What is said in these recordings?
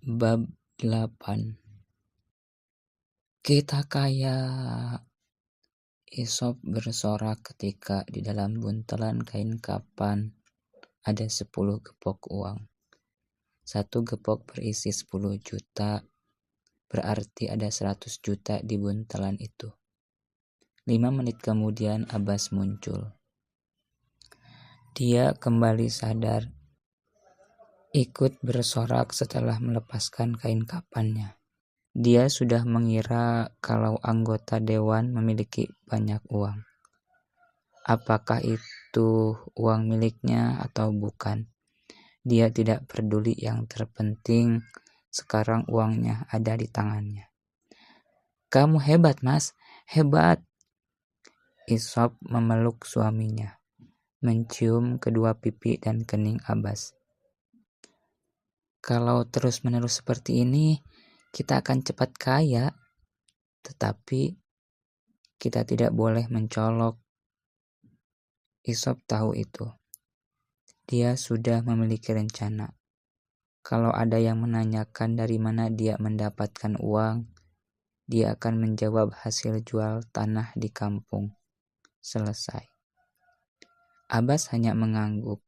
Bab 8. Kita kaya. Isop bersorak ketika di dalam buntelan kain kapan ada 10 gepok uang. 1 gepok berisi 10 juta, berarti ada 100 juta di buntelan itu. 5 menit kemudian Abbas muncul. Dia kembali sadar, ikut bersorak setelah melepaskan kain kapannya. Dia sudah mengira kalau anggota dewan memiliki banyak uang. Apakah itu uang miliknya atau bukan? Dia tidak peduli, yang terpenting sekarang uangnya ada di tangannya. "Kamu hebat, Mas, hebat." Isop memeluk suaminya, mencium kedua pipi dan kening Abbas. "Kalau terus-menerus seperti ini, kita akan cepat kaya, tetapi kita tidak boleh mencolok." Isop tahu itu. Dia sudah memiliki rencana. Kalau ada yang menanyakan dari mana dia mendapatkan uang, dia akan menjawab hasil jual tanah di kampung. Selesai. Abbas hanya mengangguk.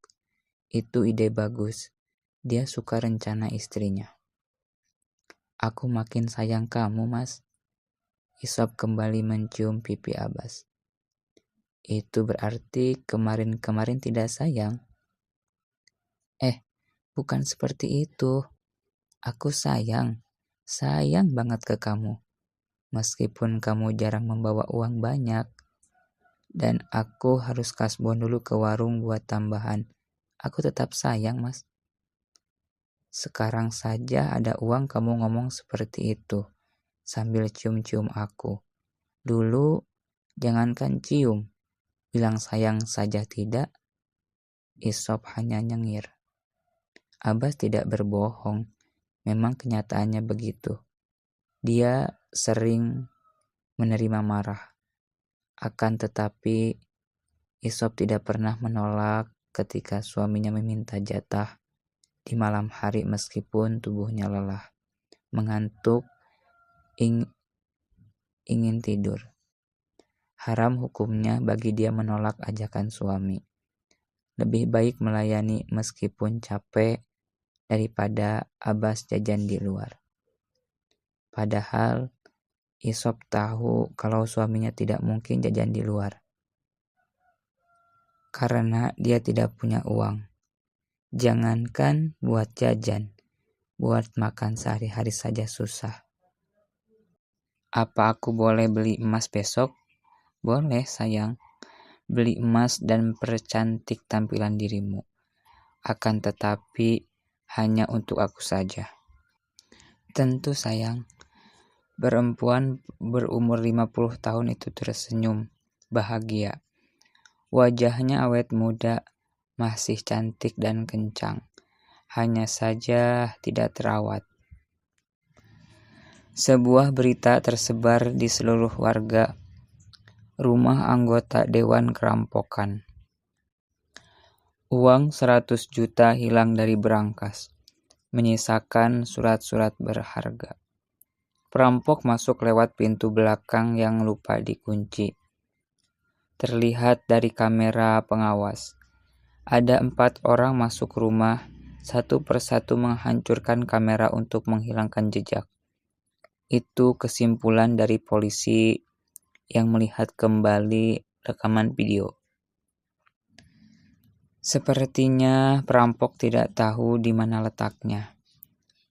Itu ide bagus. Dia suka rencana istrinya. "Aku makin sayang kamu, Mas." Isop kembali mencium pipi Abbas. "Itu berarti kemarin-kemarin tidak sayang." Bukan seperti itu. Aku sayang banget ke kamu. Meskipun kamu jarang membawa uang banyak. Dan aku harus kasbon dulu ke warung buat tambahan. Aku tetap sayang, Mas. Sekarang saja ada uang kamu ngomong seperti itu, sambil cium-cium aku. Dulu, jangankan cium, bilang sayang saja tidak. Isop hanya nyengir. Abbas tidak berbohong, memang kenyataannya begitu. Dia sering menerima marah. Akan tetapi, Isop tidak pernah menolak ketika suaminya meminta jatah di malam hari meskipun tubuhnya lelah, mengantuk, ingin tidur. Haram hukumnya bagi dia menolak ajakan suami. Lebih baik melayani meskipun capek daripada Abbas jajan di luar. Padahal Isop tahu kalau suaminya tidak mungkin jajan di luar. Karena dia tidak punya uang. Jangankan buat jajan, buat makan sehari-hari saja susah. "Apa aku boleh beli emas besok?" "Boleh, sayang. Beli emas dan percantik tampilan dirimu. Akan tetapi hanya untuk aku saja." "Tentu, sayang." Perempuan berumur 50 tahun itu tersenyum, bahagia. Wajahnya awet muda, masih cantik dan kencang. Hanya saja tidak terawat. Sebuah berita tersebar di seluruh warga. Rumah anggota dewan kerampokan. Uang 100 juta hilang dari berangkas, menyisakan surat-surat berharga. Perampok masuk lewat pintu belakang yang lupa dikunci. Terlihat dari kamera pengawas. Ada 4 orang masuk rumah, satu persatu menghancurkan kamera untuk menghilangkan jejak. Itu kesimpulan dari polisi yang melihat kembali rekaman video. Sepertinya perampok tidak tahu di mana letaknya.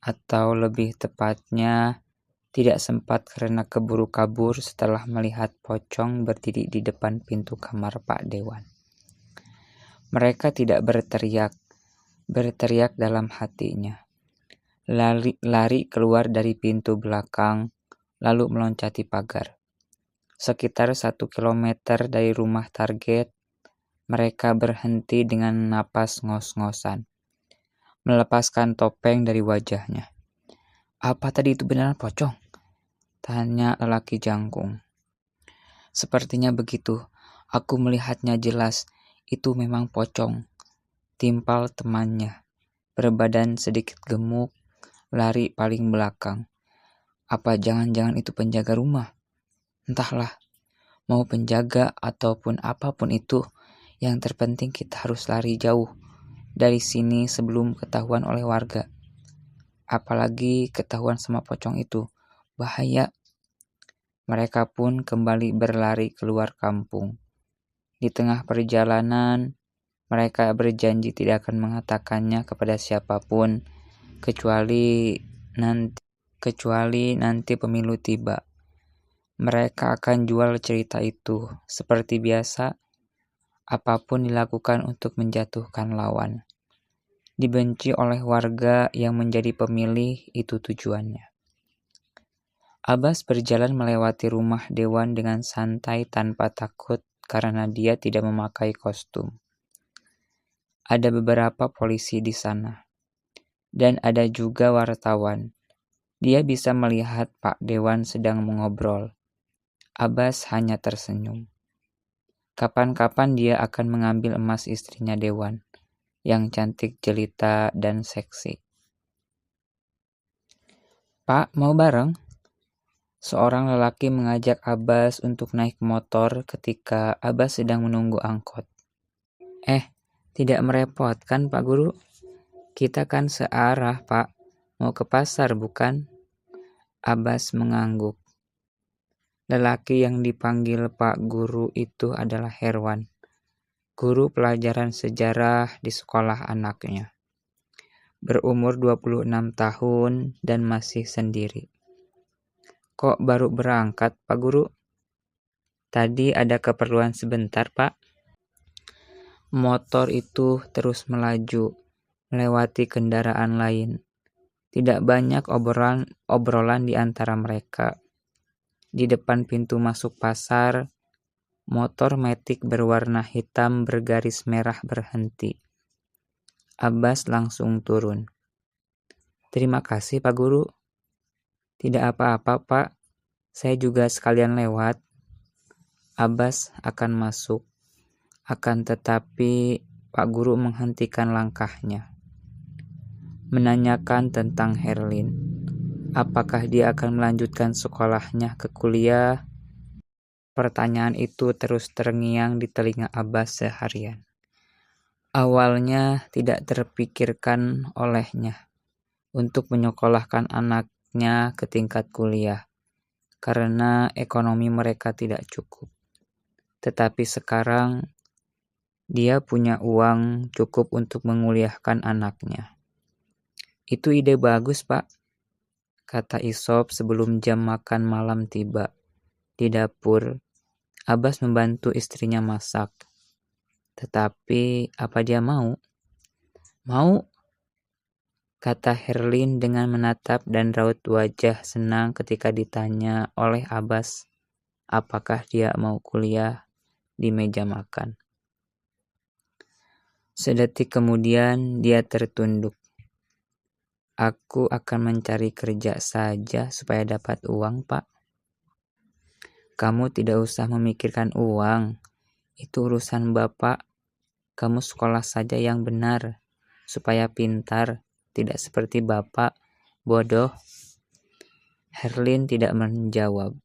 Atau lebih tepatnya, tidak sempat karena keburu kabur setelah melihat pocong berdiri di depan pintu kamar Pak Dewan. Mereka tidak berteriak dalam hatinya. Lari keluar dari pintu belakang, lalu meloncati pagar. Sekitar 1 kilometer dari rumah target, mereka berhenti dengan napas ngos-ngosan, melepaskan topeng dari wajahnya. "Apa tadi itu benar pocong?" tanya lelaki jangkung. "Sepertinya begitu. Aku melihatnya jelas. Itu memang pocong," timpal temannya. Berbadan sedikit gemuk, lari paling belakang. Apa jangan-jangan itu penjaga rumah? Entahlah, mau penjaga ataupun apapun itu, yang terpenting kita harus lari jauh dari sini sebelum ketahuan oleh warga. Apalagi ketahuan sama pocong itu, bahaya. Mereka pun kembali berlari keluar kampung. Di tengah perjalanan, mereka berjanji tidak akan mengatakannya kepada siapapun, kecuali nanti pemilu tiba. Mereka akan jual cerita itu. Seperti biasa, apapun dilakukan untuk menjatuhkan lawan. Dibenci oleh warga yang menjadi pemilih, itu tujuannya. Abbas berjalan melewati rumah dewan dengan santai tanpa takut karena dia tidak memakai kostum. Ada beberapa polisi di sana. Dan ada juga wartawan. Dia bisa melihat Pak Dewan sedang mengobrol. Abbas hanya tersenyum. Kapan-kapan dia akan mengambil emas istrinya Dewan, yang cantik jelita dan seksi. Pak, mau bareng? Seorang lelaki mengajak Abbas untuk naik motor ketika Abbas sedang menunggu angkot. Tidak merepotkan Pak Guru? Kita kan searah, Pak. Mau ke pasar, bukan? Abbas mengangguk. Lelaki yang dipanggil Pak Guru itu adalah Herwan, guru pelajaran sejarah di sekolah anaknya. Berumur 26 tahun dan masih sendiri. Kok baru berangkat, Pak Guru? Tadi ada keperluan sebentar, Pak. Motor itu terus melaju, melewati kendaraan lain. Tidak banyak obrolan di antara mereka. Di depan pintu masuk pasar, motor metik berwarna hitam bergaris merah berhenti. Abbas langsung turun. Terima kasih Pak Guru. Tidak apa-apa Pak, saya juga sekalian lewat. Abbas akan masuk. Akan tetapi Pak Guru menghentikan langkahnya. Menanyakan tentang Herlin. Apakah dia akan melanjutkan sekolahnya ke kuliah? Pertanyaan itu terus terngiang di telinga Abbas seharian. Awalnya tidak terpikirkan olehnya untuk menyekolahkan anaknya ke tingkat kuliah karena ekonomi mereka tidak cukup. Tetapi sekarang dia punya uang cukup untuk menguliahkan anaknya. Itu ide bagus, Pak, kata Isop sebelum jam makan malam tiba. Di dapur, Abbas membantu istrinya masak. Tetapi apa dia mau? Mau, kata Herlin dengan menatap dan raut wajah senang ketika ditanya oleh Abbas apakah dia mau kuliah di meja makan. Sedetik kemudian dia tertunduk. Aku akan mencari kerja saja supaya dapat uang, Pak. Kamu tidak usah memikirkan uang. Itu urusan Bapak. Kamu sekolah saja yang benar, supaya pintar, tidak seperti Bapak, bodoh. Herlin tidak menjawab.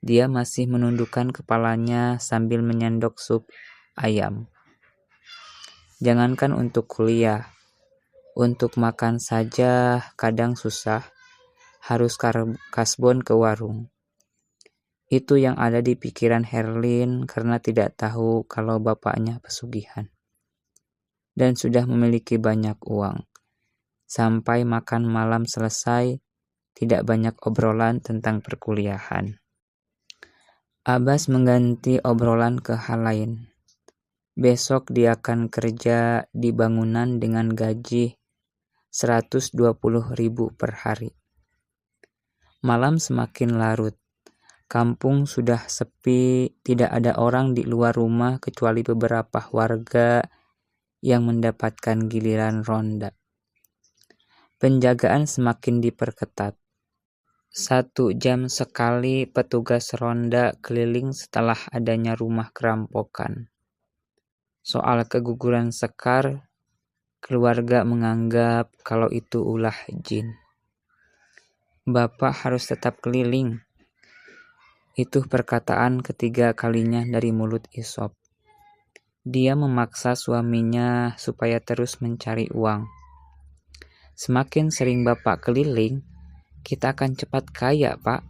Dia masih menundukkan kepalanya sambil menyendok sup ayam. Jangankan untuk kuliah, untuk makan saja kadang susah, harus kasbon ke warung. Itu yang ada di pikiran Herlin karena tidak tahu kalau bapaknya pesugihan. Dan sudah memiliki banyak uang. Sampai makan malam selesai, tidak banyak obrolan tentang perkuliahan. Abbas mengganti obrolan ke hal lain. Besok dia akan kerja di bangunan dengan gaji 120.000 per hari. Malam semakin larut. Kampung sudah sepi, tidak ada orang di luar rumah kecuali beberapa warga yang mendapatkan giliran ronda. Penjagaan semakin diperketat. 1 jam sekali petugas ronda keliling setelah adanya rumah kerampokan. Soal keguguran Sekar, keluarga menganggap kalau itu ulah jin. Bapak harus tetap keliling. Itu perkataan ketiga kalinya dari mulut Isop. Dia memaksa suaminya supaya terus mencari uang. Semakin sering Bapak keliling, kita akan cepat kaya, Pak.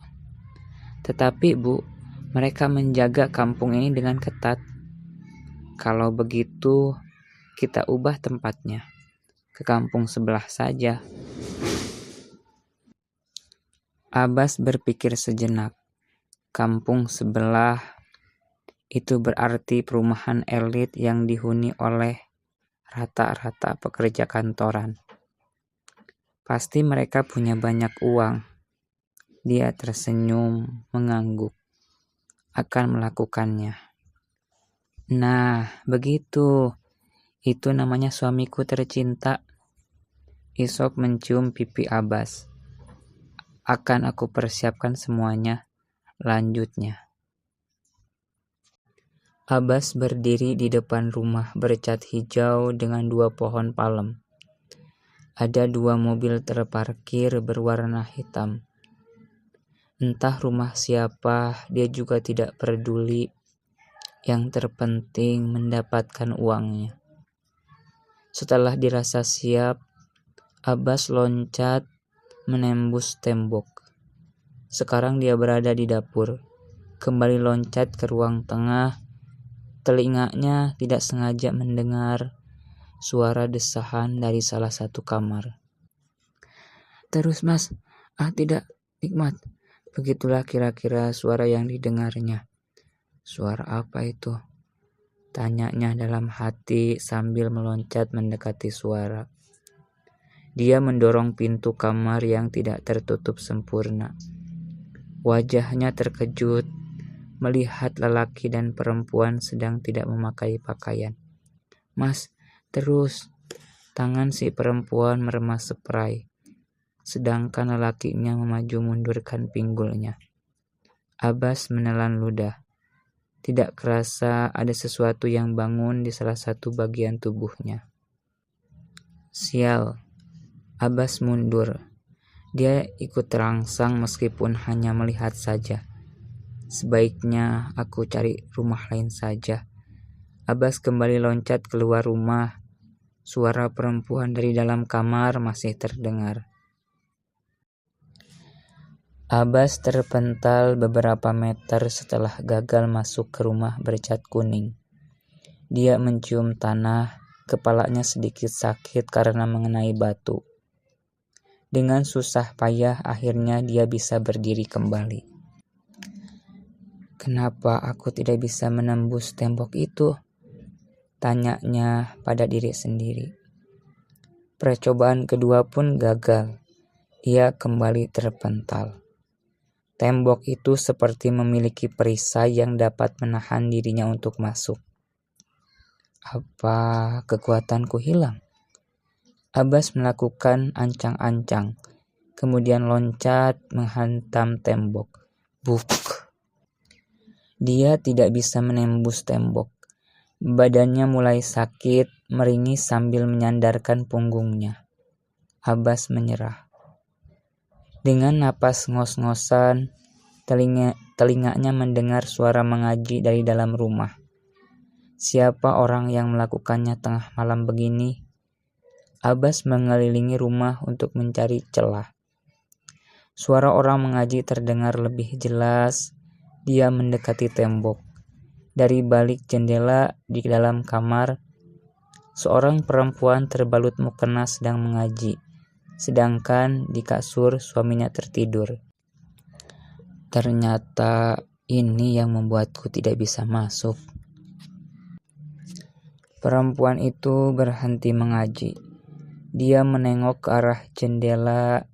Tetapi, Bu, mereka menjaga kampung ini dengan ketat. Kalau begitu, kita ubah tempatnya ke kampung sebelah saja. Abbas berpikir sejenak. Kampung sebelah itu berarti perumahan elit yang dihuni oleh rata-rata pekerja kantoran. Pasti mereka punya banyak uang. Dia tersenyum, mengangguk. Akan melakukannya. Nah, begitu. Itu namanya suamiku tercinta. Isop mencium pipi Abbas. Akan aku persiapkan semuanya. Lanjutnya. Abbas berdiri di depan rumah bercat hijau dengan 2 pohon palem. Ada 2 mobil terparkir berwarna hitam. Entah rumah siapa, dia juga tidak peduli. Yang terpenting mendapatkan uangnya. Setelah dirasa siap, Abbas loncat menembus tembok. Sekarang dia berada di dapur. Kembali loncat ke ruang tengah. Telinganya tidak sengaja mendengar suara desahan dari salah satu kamar. Terus, Mas. Tidak, Nikmat. Begitulah kira-kira suara yang didengarnya. Suara apa itu? Tanyanya dalam hati sambil meloncat mendekati suara. Dia mendorong pintu kamar yang tidak tertutup sempurna. Wajahnya terkejut melihat lelaki dan perempuan sedang tidak memakai pakaian. Mas, terus. Tangan si perempuan meremas spray, sedangkan lelakinya memaju mundurkan pinggulnya. Abbas menelan ludah. Tidak kerasa ada sesuatu yang bangun di salah satu bagian tubuhnya. Sial. Abbas mundur. Dia ikut terangsang meskipun hanya melihat saja. Sebaiknya aku cari rumah lain saja. Abbas kembali loncat keluar rumah. Suara perempuan dari dalam kamar masih terdengar. Abbas terpental beberapa meter setelah gagal masuk ke rumah bercat kuning. Dia mencium tanah, kepalanya sedikit sakit karena mengenai batu. Dengan susah payah akhirnya dia bisa berdiri kembali. Kenapa aku tidak bisa menembus tembok itu? Tanyanya pada diri sendiri. Percobaan kedua pun gagal. Ia kembali terpental. Tembok itu seperti memiliki perisai yang dapat menahan dirinya untuk masuk. Apa kekuatanku hilang? Abbas melakukan ancang-ancang, kemudian loncat menghantam tembok. Buk! Dia tidak bisa menembus tembok. Badannya mulai sakit, meringis sambil menyandarkan punggungnya. Abbas menyerah. Dengan napas ngos-ngosan, telinganya mendengar suara mengaji dari dalam rumah. Siapa orang yang melakukannya tengah malam begini? Abbas mengelilingi rumah untuk mencari celah. Suara orang mengaji terdengar lebih jelas. Dia mendekati tembok. Dari balik jendela di dalam kamar, seorang perempuan terbalut mukena sedang mengaji, sedangkan di kasur suaminya tertidur. Ternyata ini yang membuatku tidak bisa masuk. Perempuan itu berhenti mengaji. Dia menengok ke arah jendela.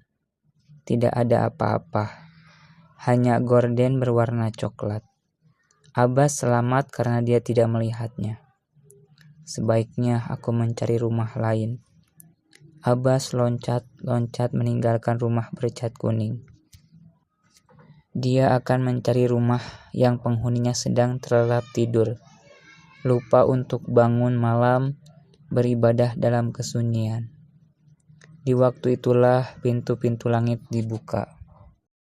Tidak ada apa-apa. Hanya gorden berwarna coklat. Abbas selamat karena dia tidak melihatnya. Sebaiknya aku mencari rumah lain. Abbas loncat-loncat meninggalkan rumah bercat kuning. Dia akan mencari rumah yang penghuninya sedang terlelap tidur, lupa untuk bangun malam, beribadah dalam kesunyian. Di waktu itulah pintu-pintu langit dibuka.